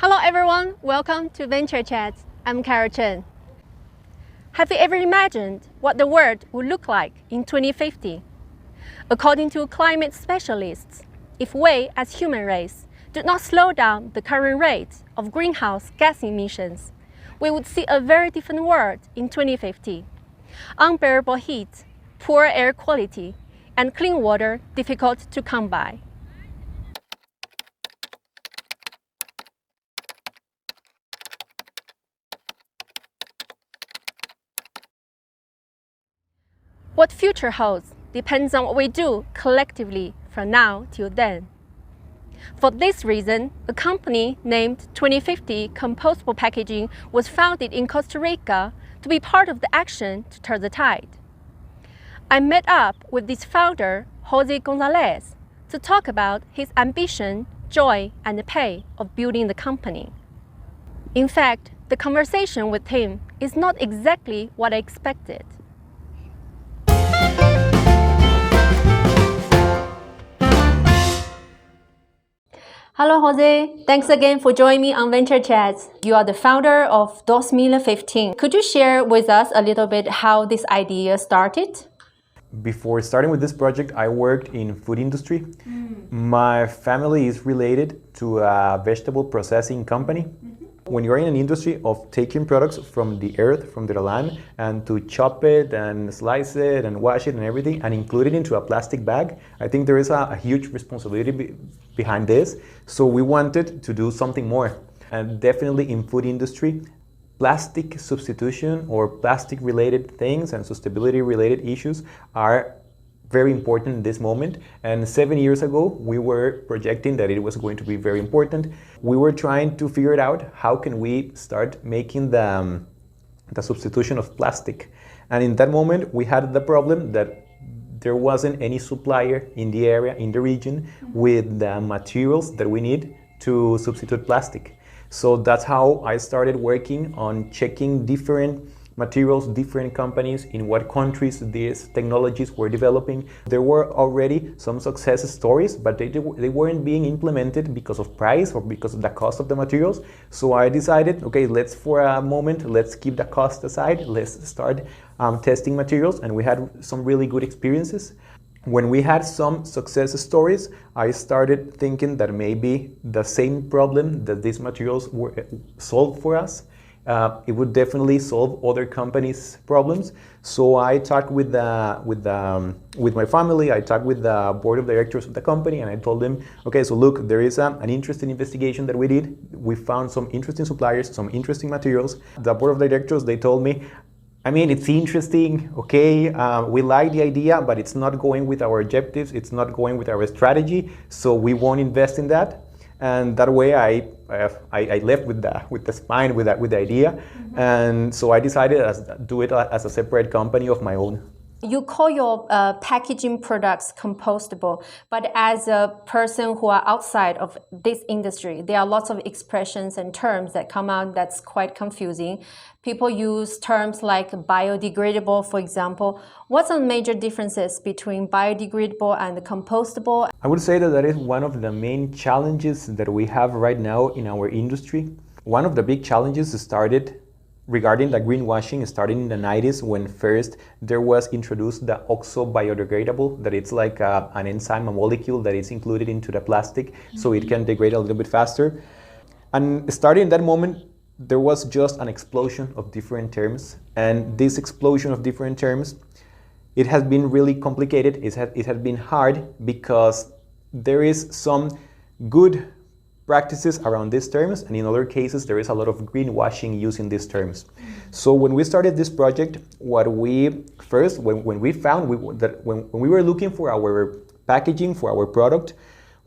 Hello everyone, welcome to Venture Chat. I'm Carol Chen. Have you ever imagined what the world would look like in 2050? According to climate specialists, if we as human race do not slow down the current rate of greenhouse gas emissions, we would see a very different world in 2050. Unbearable heat, poor air quality, and clean water difficult to come by. What future holds depends on what we do collectively from now till then. For this reason, a company named 2050 Compostable Packaging was founded in Costa Rica to be part of the action to turn the tide. I met up with this founder, Gonzalez, to talk about his ambition, joy, and the pay of building the company. In fact, the conversation with him is not exactly what I expected. Hello, Jose. Thanks again for joining me on Venture Chats. You are the founder of Dosmil50. Could you share with us a little bit how this idea started? Before starting with this project, I worked in food industry. My family is related to a vegetable processing company. When you're in an industry of taking products from the earth, from the land, and to chop it and slice it and wash it and everything and include it into a plastic bag, I think there is a huge responsibility behind this. So we wanted to do something more. And definitely in food industry, plastic substitution or plastic related things and sustainability related issues are very important in this moment. And 7 years ago, we were projecting that it was going to be very important. We were trying to figure it out, how can we start making the substitution of plastic. And in that moment, we had the problem that there wasn't any supplier in the area, in the region, with the materials that we need to substitute plastic. So that's how I started working on checking different materials, different companies, in what countries these technologies were developing. There were already some success stories, but they weren't being implemented because of price or because of the cost of the materials. So I decided, okay, for a moment, let's keep the cost aside. Let's start testing materials, and we had some really good experiences. When we had some success stories, I started thinking that maybe the same problem that these materials were solved for us, it would definitely solve other companies' problems. So I talked with my family, I talked with the board of directors of the company, and I told them, okay, so look, there is an interesting investigation that we did. We found some interesting suppliers, some interesting materials. The board of directors, they told me, I mean, it's interesting, okay, we like the idea, but it's not going with our objectives, it's not going with our strategy, so we won't invest in that. And that way I left with the spine, with the idea. And so I decided to do it as a separate company of my own. You call your packaging products compostable, but as a person who are outside of this industry, there are lots of expressions and terms that come out that's quite confusing. People use terms like biodegradable, for example. What's the major differences between biodegradable and compostable? I would say that is one of the main challenges that we have right now in our industry. One of the big challenges started regarding the greenwashing, starting in the 90s, when first there was introduced the oxo biodegradable, that it's like an enzyme, a molecule that is included into the plastic, so it can degrade a little bit faster. And starting in that moment, there was just an explosion of different terms. And this explosion of different terms, it has been really complicated. It has been hard because there is some good practices around these terms, and in other cases there is a lot of greenwashing using these terms. So when we started this project, what we first, when we found that when we were looking for our packaging for our product,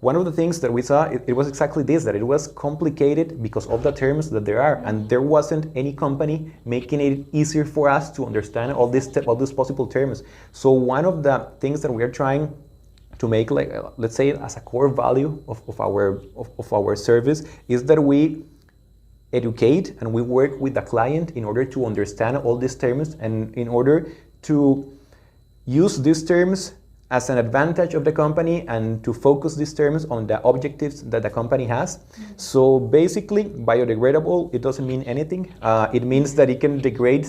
one of the things that we saw, it was exactly this, that it was complicated because of the terms that there are, and there wasn't any company making it easier for us to understand all these possible terms. So one of the things that we are trying to make, like, let's say, as a core value of our service, is that we educate and we work with the client in order to understand all these terms and in order to use these terms as an advantage of the company and to focus these terms on the objectives that the company has. So basically, biodegradable, it doesn't mean anything. It means that it can degrade.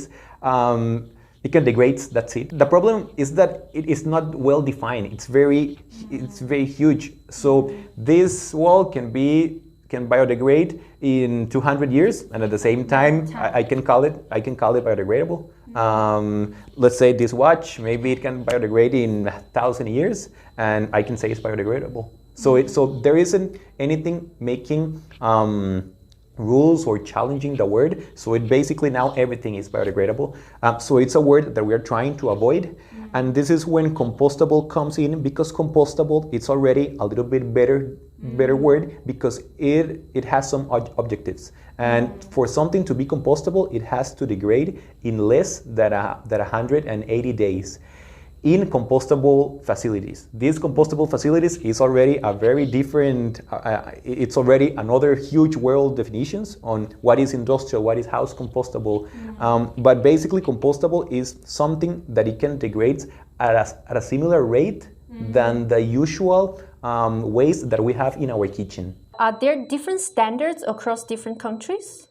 That's it. The problem is that it is not well defined. It's very huge. So this wall can biodegrade in 200 years, and at the same time, I can call it biodegradable. Let's say this watch, maybe it can biodegrade in 1,000 years, and I can say it's biodegradable. So there isn't anything making rules or challenging the word. So it basically now everything is biodegradable. So it's a word that we are trying to avoid. And this is when compostable comes in, because compostable, it's already a little bit better word, because it has some objectives. And for something to be compostable, it has to degrade in less than 180 days in compostable facilities. These compostable facilities is already a very different, it's already another huge world definitions on what is industrial, what is house compostable. But basically compostable is something that it can degrade at a similar rate than the usual waste that we have in our kitchen. Are there different standards across different countries?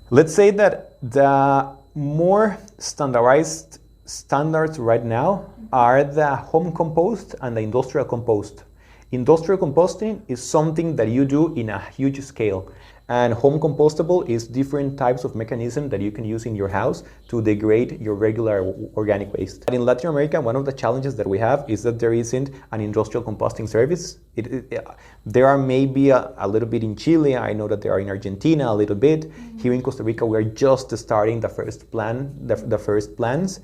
Let's say that the more standardized standards right now are the home compost and the industrial compost. Industrial composting is something that you do in a huge scale, and home compostable is different types of mechanism that you can use in your house to degrade your regular organic waste. In Latin America, one of the challenges that we have is that there isn't an industrial composting service. There are maybe a little bit in Chile. I know that there are in Argentina a little bit. Here in Costa Rica, we are just starting the first plans.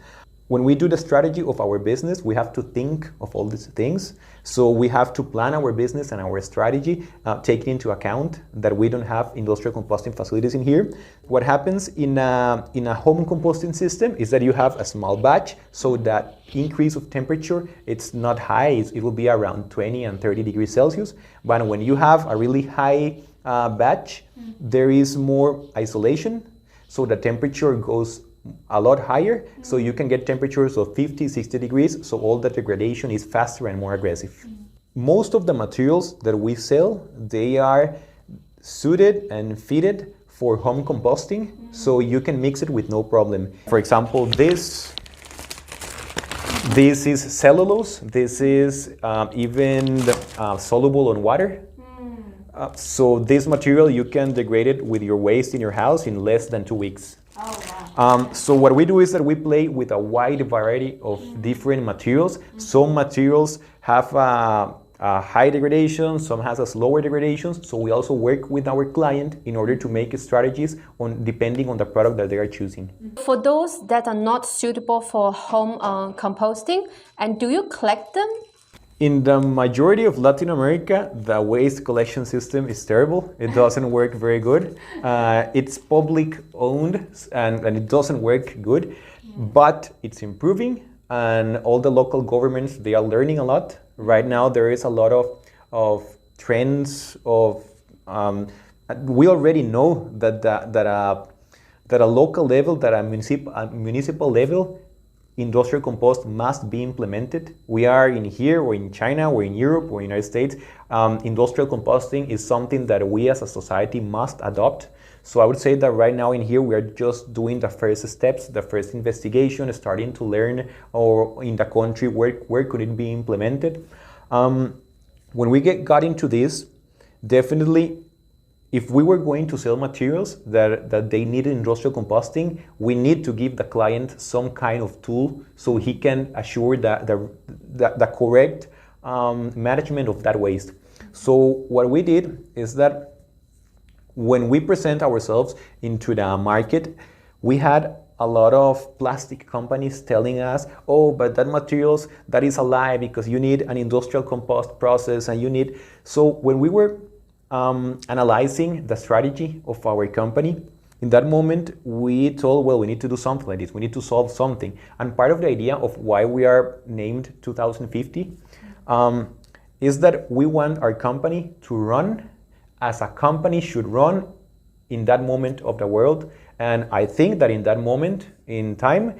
When we do the strategy of our business, we have to think of all these things. So we have to plan our business and our strategy, taking into account that we don't have industrial composting facilities in here. What happens in a home composting system is that you have a small batch, so that increase of temperature, it's not high. It will be around 20 and 30 degrees Celsius. But when you have a really high batch, there is more isolation, so the temperature goes a lot higher, so you can get temperatures of 50, 60 degrees, so all the degradation is faster and more aggressive. Most of the materials that we sell, they are suited and fitted for home composting, so you can mix it with no problem. For example, this is cellulose, this is even soluble on water. So this material, you can degrade it with your waste in your house in less than 2 weeks. So what we do is that we play with a wide variety of different materials. Some materials have a high degradation, some has a slower degradation. So we also work with our client in order to make strategies depending on the product that they are choosing. For those that are not suitable for home composting, and do you collect them? In the majority of Latin America, the waste collection system is terrible. It doesn't work very good. It's public owned and it doesn't work good, but it's improving, and all the local governments, they are learning a lot. Right now, there is a lot of trends of, we already know that a local level, that a municipal level, industrial compost must be implemented. We are in here, or in China, or in Europe, or in the United States. Industrial composting is something that we as a society must adopt. So I would say that right now in here, we are just doing the first steps, the first investigation, starting to learn, or in the country, where could it be implemented. When we got into this, definitely, if we were going to sell materials that they need industrial composting, we need to give the client some kind of tool so he can assure the correct management of that waste. So what we did is that when we present ourselves into the market, we had a lot of plastic companies telling us, oh, but that materials, that is a lie, because you need an industrial compost process and you need... So when we were analyzing the strategy of our company, in that moment, we told, well, we need to do something like this. We need to solve something. And part of the idea of why we are named 2050 is that we want our company to run as a company should run in that moment of the world. And I think that in that moment in time,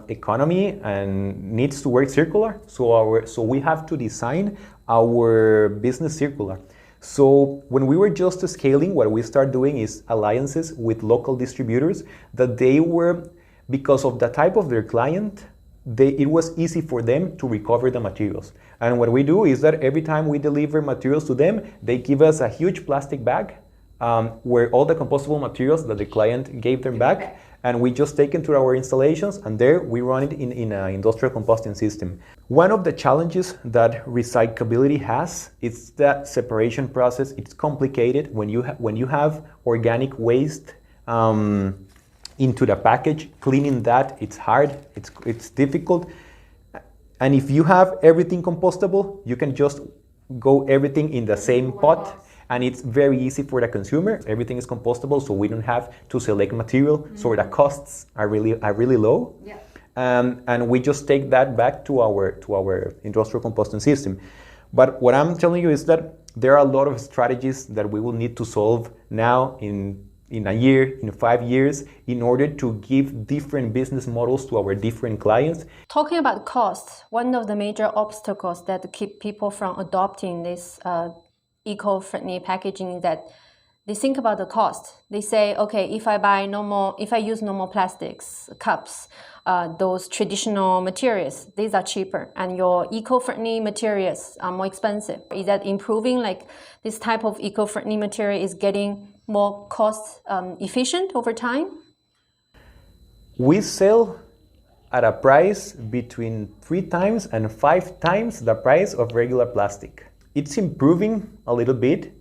economy and needs to work circular. So we have to design our business circular. So when we were just scaling, what we start doing is alliances with local distributors that they were, because of the type of their client, it was easy for them to recover the materials. And what we do is that every time we deliver materials to them, they give us a huge plastic bag where all the compostable materials that the client gave them back, and we just take it to our installations, and there we run it in an industrial composting system. One of the challenges that recyclability has is that separation process. It's complicated when you have organic waste into the package. Cleaning that, it's hard, it's difficult. And if you have everything compostable, you can just go everything in the same pot, and it's very easy for the consumer. Everything is compostable, so we don't have to select material, so the costs are really low. Yeah. And we just take that back to our industrial composting system. But what I'm telling you is that there are a lot of strategies that we will need to solve now in a year, in 5 years, in order to give different business models to our different clients. Talking about costs, one of the major obstacles that keep people from adopting this eco-friendly packaging is that they think about the cost. They say, okay, if I use normal plastics, cups, those traditional materials, these are cheaper, and your eco-friendly materials are more expensive. Is that improving? Like this type of eco-friendly material is getting more cost efficient over time? We sell at a price between 3 times and 5 times the price of regular plastic. It's improving a little bit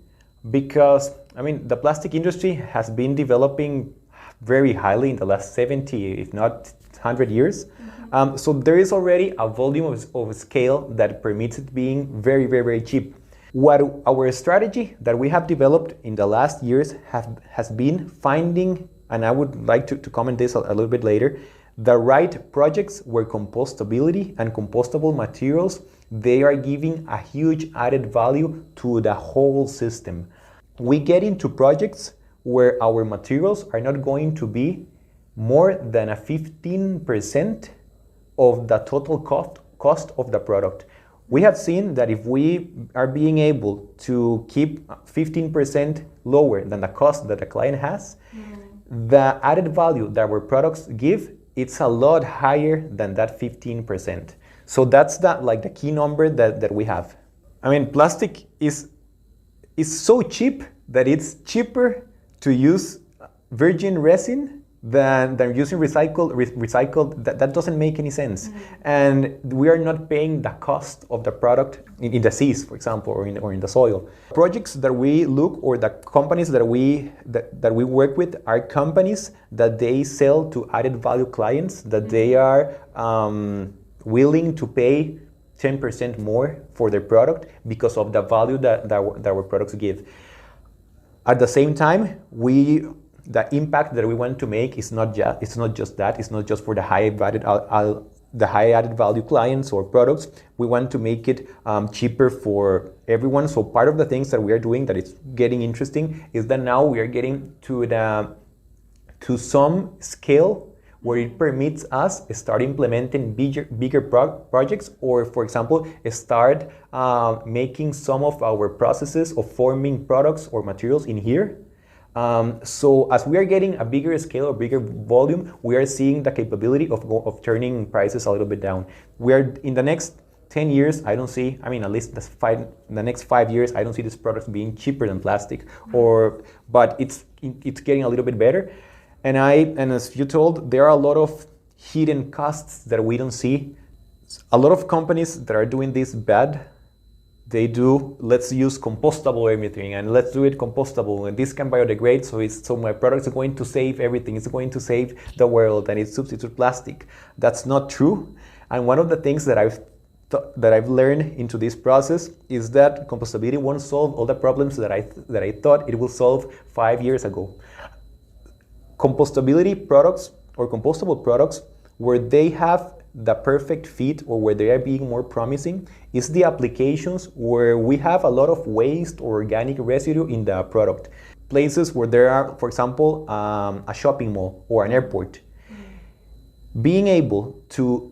because, the plastic industry has been developing very highly in the last 70, if not 100 years. Mm-hmm. So there is already a volume of scale that permits it being very, very, very cheap. What our strategy that we have developed in the last years has been finding, and I would like to comment this a little bit later, the right projects where compostability and compostable materials, they are giving a huge added value to the whole system. We get into projects where our materials are not going to be more than a 15% of the total cost of the product. We have seen that if we are being able to keep 15% lower than the cost that the client has, the added value that our products give, it's a lot higher than that 15%. So that's the key number that we have. Plastic is so cheap that it's cheaper to use virgin resin than using recycled. That doesn't make any sense. And we are not paying the cost of the product in the seas, for example, or in the soil. Projects that we look, or the companies that we work with, are companies that they sell to added value clients, that they are willing to pay 10% more for their product because of the value that our products give. At the same time, the impact that we want to make is not just that. It's not just for the high added value clients or products. We want to make it cheaper for everyone. So part of the things that we are doing that is getting interesting is that now we are getting to some scale where it permits us start implementing bigger projects, or for example, start making some of our processes of forming products or materials in here. So as we are getting a bigger scale or bigger volume, we are seeing the capability of turning prices a little bit down. We are in the next 10 years, I don't see, at least the next 5 years, I don't see this product being cheaper than plastic, but it's getting a little bit better. And as you told, there are a lot of hidden costs that we don't see. A lot of companies that are doing this bad, they do, let's use compostable everything, and let's do it compostable, and this can biodegrade, so my products are going to save everything, it's going to save the world, and it substitutes plastic. That's not true. And one of the things that I've learned into this process is that compostability won't solve all the problems that I thought it will solve 5 years ago. Compostability products or compostable products, where they have the perfect fit or where they are being more promising, is the applications where we have a lot of waste or organic residue in the product. places where there are, for example, a shopping mall or an airport. Being able to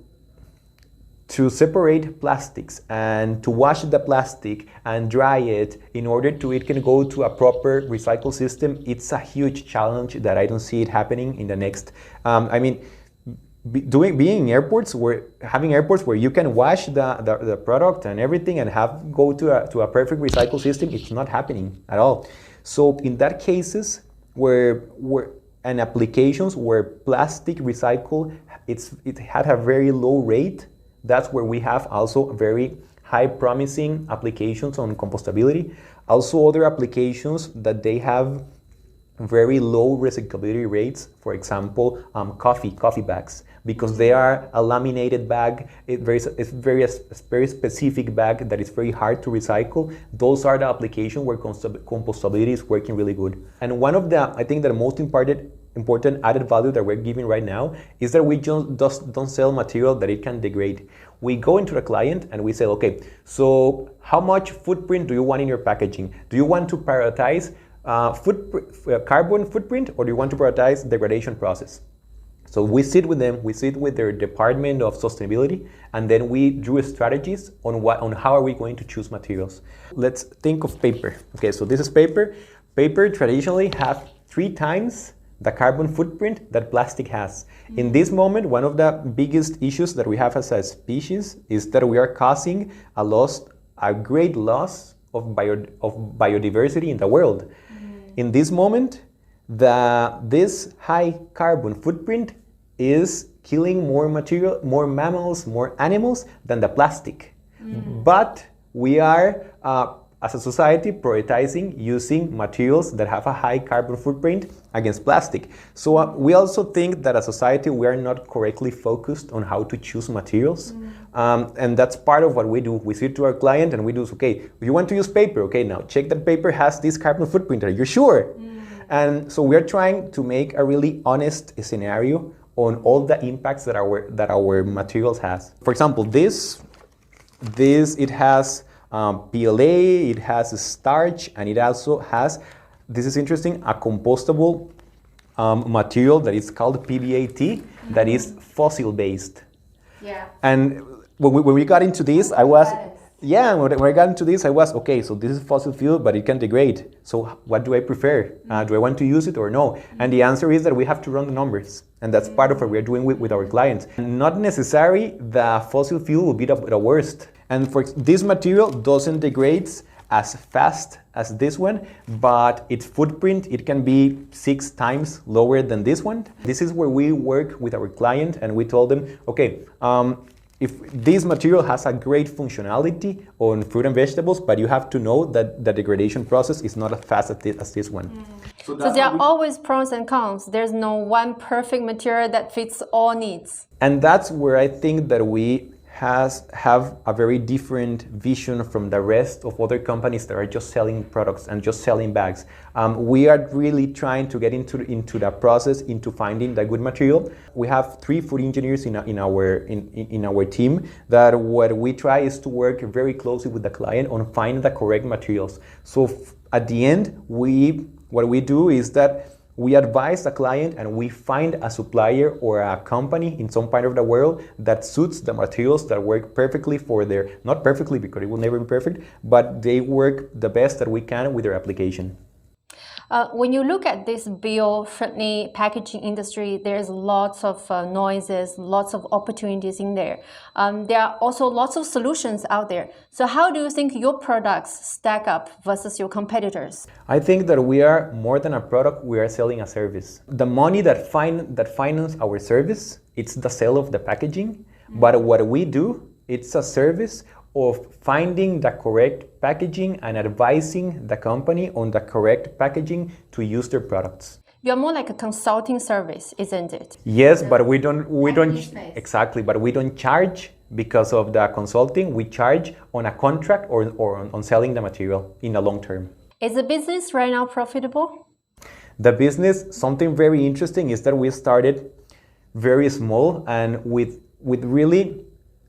separate plastics and to wash the plastic and dry it in order to it can go to a proper recycle system, it's a huge challenge that I don't see it happening in the next. Being in airports, having airports where you can wash the product and everything and have go to a perfect recycle system, it's not happening at all. So in that cases and applications where plastic recycle it had a very low rate, that's where we have also very high promising applications on compostability. Also other applications that they have very low recyclability rates, for example, coffee bags, because they are a laminated bag. It's very specific bag that is very hard to recycle. Those are the applications where compostability is working really good. And one of the, I think, the most important added value that we're giving right now is that we just don't sell material that it can degrade. We go into the client and we say, okay, so how much footprint do you want in your packaging? Do you want to prioritize carbon footprint, or do you want to prioritize degradation process? So we sit with them, we sit with their department of sustainability, and then we drew strategies on how are we going to choose materials. Let's think of paper. Okay, so this is paper. Paper traditionally have 3 times the carbon footprint that plastic has. In this moment, one of the biggest issues that we have as a species is that we are causing a great loss of biodiversity in the world. In this moment, this high carbon footprint is killing more mammals, more animals than the plastic. But we are, as a society, prioritizing using materials that have a high carbon footprint against plastic. So we also think that as a society, we are not correctly focused on how to choose materials. And that's part of what we do. We sit to our client and we do, okay, you want to use paper? Okay, now check that paper has this carbon footprint. Are you sure? And so we're trying to make a really honest scenario on all the impacts that our materials has. For example, this it has PLA, it has starch, and it also has, this is interesting, a compostable material that is called PBAT that is fossil based. Yeah. And when we got into this, when I got into this, I was, okay, so this is fossil fuel, but it can degrade. So what do I prefer? Do I want to use it or no? And the answer is that we have to run the numbers. And that's part of what we're doing with our clients. Not necessarily the fossil fuel will be the worst. And for this material doesn't degrade as fast as this one, but its footprint, it can be 6 times lower than this one. This is where we work with our client and we told them, okay, if this material has a great functionality on fruit and vegetables, but you have to know that the degradation process is not as fast as this one. So there are always pros and cons. There's no one perfect material that fits all needs. And that's where I think that we have a very different vision from the rest of other companies that are just selling products and just selling bags. We are really trying to get into the process, into finding the good material. We have 3 food engineers in our team that what we try is to work very closely with the client on finding the correct materials. So at the end, what we do is that we advise the client and we find a supplier or a company in some part of the world that suits the materials that work perfectly for not perfectly because it will never be perfect, but they work the best that we can with their application. When you look at this bio-friendly packaging industry, there's lots of noises, lots of opportunities in there. There are also lots of solutions out there. So how do you think your products stack up versus your competitors? I think that we are more than a product, we are selling a service. The money that finance our service, it's the sale of the packaging. But what we do, it's a service of finding the correct packaging and advising the company on the correct packaging to use their products. You're more like a consulting service, isn't it? Yes, but we don't exactly, but we don't charge because of the consulting. We charge on a contract or on selling the material in the long term. Is the business right now profitable? The business, something very interesting is that we started very small and with really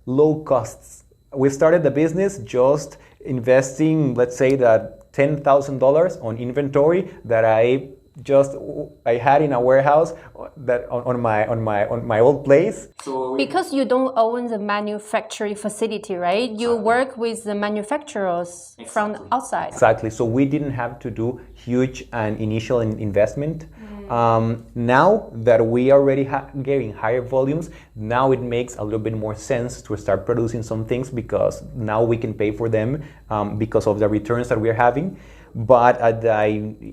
low costs. We started the business just investing, let's say that $10,000 on inventory that I had in a warehouse that on my old place. So because you don't own the manufacturing facility, right? You work with the manufacturers from the outside. Exactly. So we didn't have to do huge and initial investment. Now that we are already getting higher volumes, now it makes a little bit more sense to start producing some things because now we can pay for them because of the returns that we're having. But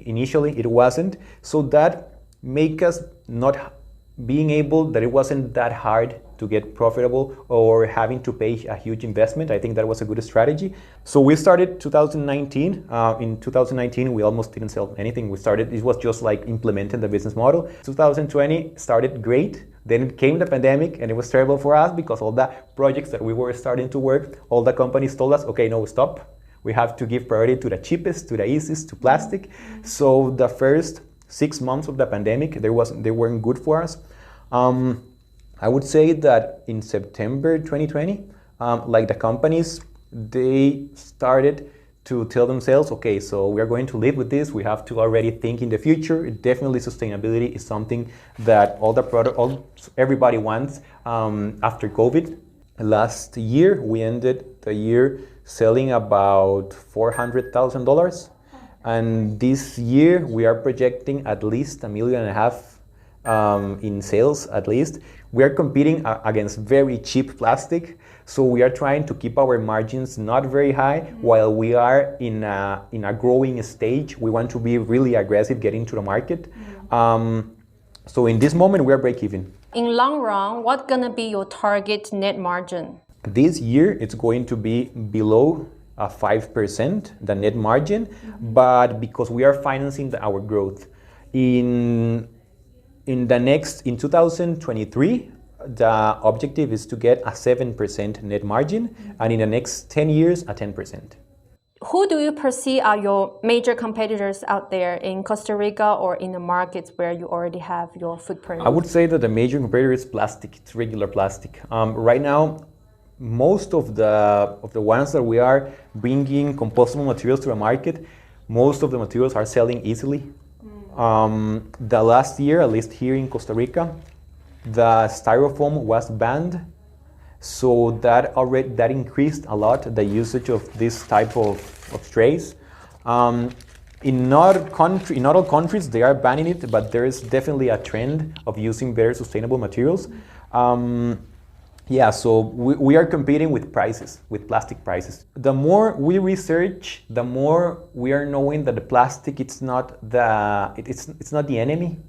initially it wasn't. So that make us not being able, that it wasn't that hard to get profitable or having to pay a huge investment. I think that was a good strategy. So we started 2019. In 2019, we almost didn't sell anything. It was just like implementing the business model. 2020 started great. Then came the pandemic and it was terrible for us because all the projects that we were starting to work, all the companies told us, okay, no, stop. We have to give priority to the cheapest, to the easiest, to plastic. So the first 6 months of the pandemic, they weren't good for us. I would say that in September 2020, like the companies, they started to tell themselves, okay, so we are going to live with this. We have to already think in the future. Definitely sustainability is something that everybody wants after COVID. Last year, we ended the year selling about $400,000. And this year, we are projecting at least $1.5 million in sales, at least. We are competing against very cheap plastic. So we are trying to keep our margins not very high while we are in a growing stage. We want to be really aggressive getting to the market. So in this moment, we are break even. In long run, what's gonna be your target net margin? This year, it's going to be below 5%, the net margin, but because we are financing our growth. In 2023, the objective is to get a 7% net margin, and in the next 10 years, a 10%. Who do you perceive are your major competitors out there in Costa Rica or in the markets where you already have your footprint? I would say that the major competitor is plastic. It's regular plastic. Right now, most of the ones that we are bringing compostable materials to the market, most of the materials are selling easily. The last year, at least here in Costa Rica, the styrofoam was banned. So that increased a lot the usage of this type of trays. In not all countries they are banning it, but there is definitely a trend of using better sustainable materials. So we are competing with prices, with plastic prices. The more we research, the more we are knowing that the plastic it's not the enemy.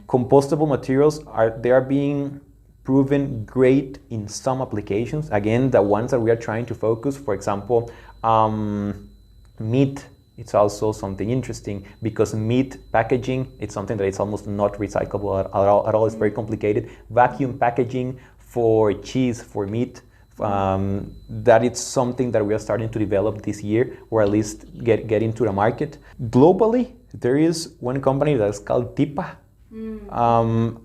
Compostable materials are being proven great in some applications. Again, the ones that we are trying to focus, for example, meat, it's also something interesting because meat packaging, it's something that it's almost not recyclable at all. It's very complicated. Vacuum packaging for cheese, for meat, that is something that we are starting to develop this year, or at least get into the market. Globally, there is one company that's called Tipa.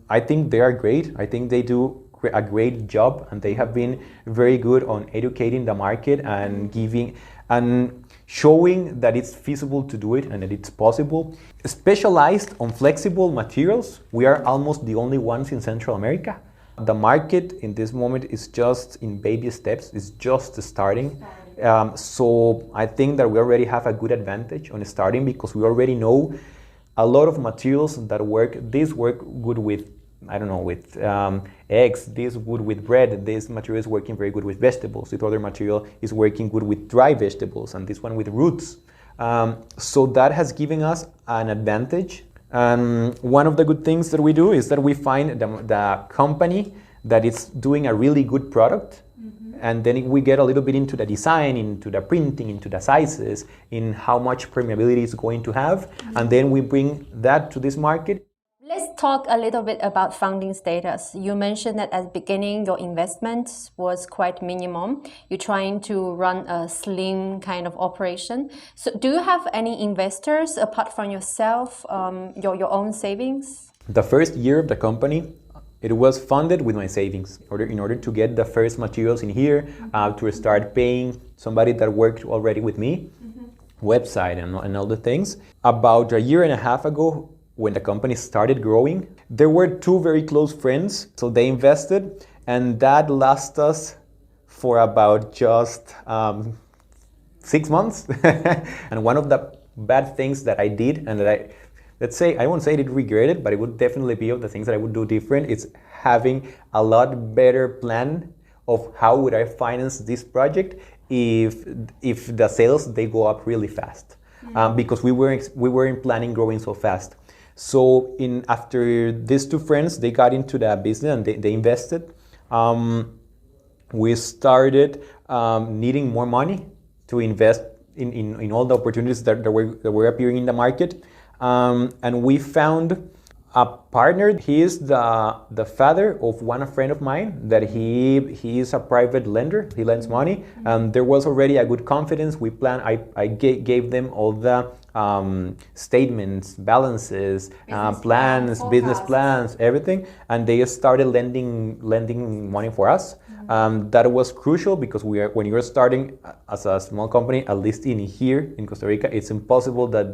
I think they are great. I think they do a great job, and they have been very good on educating the market and giving and showing that it's feasible to do it and that it's possible. Specialized on flexible materials, we are almost the only ones in Central America. The market in this moment is just in baby steps. It's just starting. So I think that we already have a good advantage on starting because we already know a lot of materials that work. These work good with, with eggs. This good with bread. This material is working very good with vegetables. This other material is working good with dry vegetables, and this one with roots. So that has given us an advantage. And one of the good things that we do is that we find the company that is doing a really good product. And then we get a little bit into the design, into the printing, into the sizes, in how much permeability it's going to have. And then we bring that to this market. Let's talk a little bit about funding status. You mentioned that at the beginning, your investment was quite minimum. You're trying to run a slim kind of operation. So do you have any investors apart from yourself, your own savings? The first year of the company, it was funded with my savings in order to get the first materials in here, to start paying somebody that worked already with me. website and all the things. About a year and a half ago, when the company started growing, there were two very close friends, so they invested, and that lasted us for about just 6 months. And one of the bad things that I did, and that I won't say I did regret it, but it would definitely be of the things that I would do different, is having a lot better plan of how would I finance this project if the sales they go up really fast, because we weren't planning growing so fast. So after these two friends, they got into the business and they invested. We started needing more money to invest in all the opportunities that were appearing in the market, and we found a partner. He is the father of one friend of mine that he is a private lender. He lends money, and there was already a good confidence. I gave them all the statements, balances, plans, business plans, everything, and they started lending money for us. That was crucial because when you're starting as a small company, at least here in Costa Rica, it's impossible that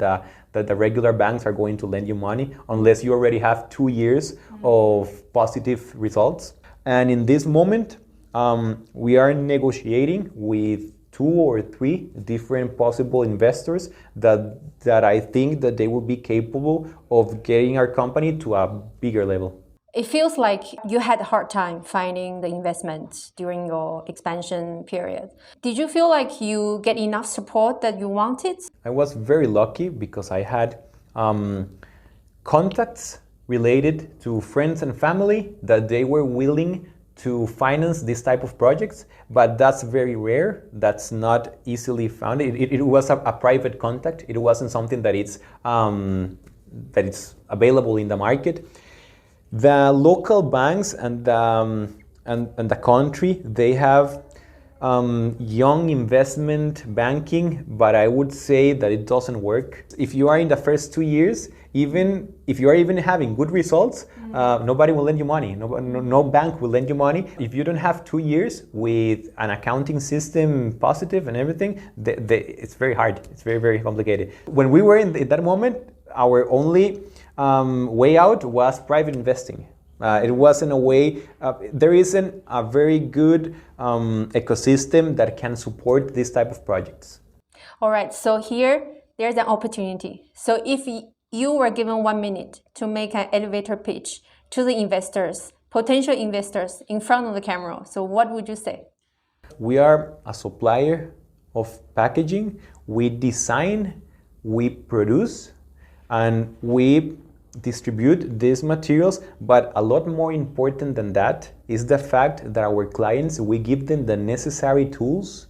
the regular banks are going to lend you money unless you already have 2 years of positive results. And in this moment, we are negotiating with 2 or 3 different possible investors that I think that they will be capable of getting our company to a bigger level. It feels like you had a hard time finding the investment during your expansion period. Did you feel like you get enough support that you wanted? I was very lucky because I had contacts related to friends and family that they were willing to finance this type of projects, but that's very rare. That's not easily found. It was a private contact. It wasn't something that it's available in the market. The local banks and the country, they have young investment banking, but I would say that it doesn't work. If you are in the first 2 years, even if you are even having good results, nobody will lend you money. No bank will lend you money. If you don't have 2 years with an accounting system positive and everything, it's very hard. It's very, very complicated. When we were in that moment, our only way out was private investing. It wasn't a way, there isn't a very good ecosystem that can support this type of projects. All right, so there's an opportunity. So if you were given 1 minute to make an elevator pitch to the investors, potential investors in front of the camera, so what would you say? We are a supplier of packaging. We design, we produce, and we distribute these materials, but a lot more important than that is the fact that our clients, we give them the necessary tools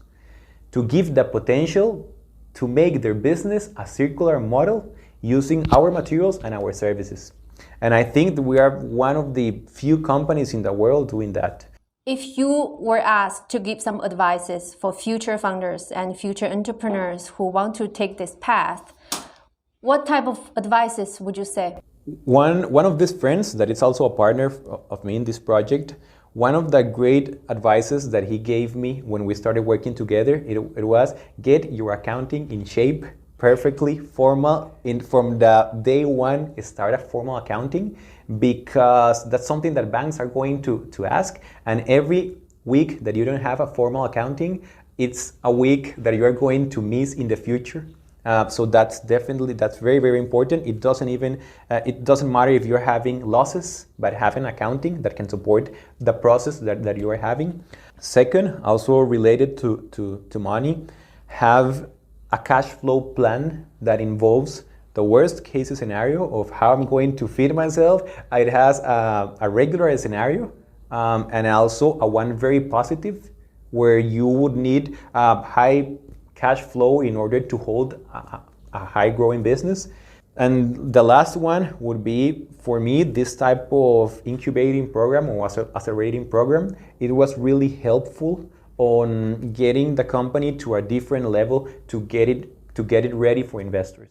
to give the potential to make their business a circular model using our materials and our services. And I think that we are one of the few companies in the world doing that. If you were asked to give some advices for future founders and future entrepreneurs who want to take this path, what type of advices would you say? One of these friends that is also a partner of me in this project, one of the great advices that he gave me when we started working together, it was get your accounting in shape, perfectly formal, from the day one start a formal accounting, because that's something that banks are going to ask, and every week that you don't have a formal accounting, it's a week that you are going to miss in the future. So that's very, very important. It doesn't matter if you're having losses, but having accounting that can support the process that you are having. Second, also related to money, have a cash flow plan that involves the worst case scenario of how I'm going to feed myself. It has a regular scenario and also a one very positive where you would need high cash flow in order to hold a high growing business. And the last one would be, for me, this type of incubating program or accelerating program. It was really helpful on getting the company to a different level to get it ready for investors.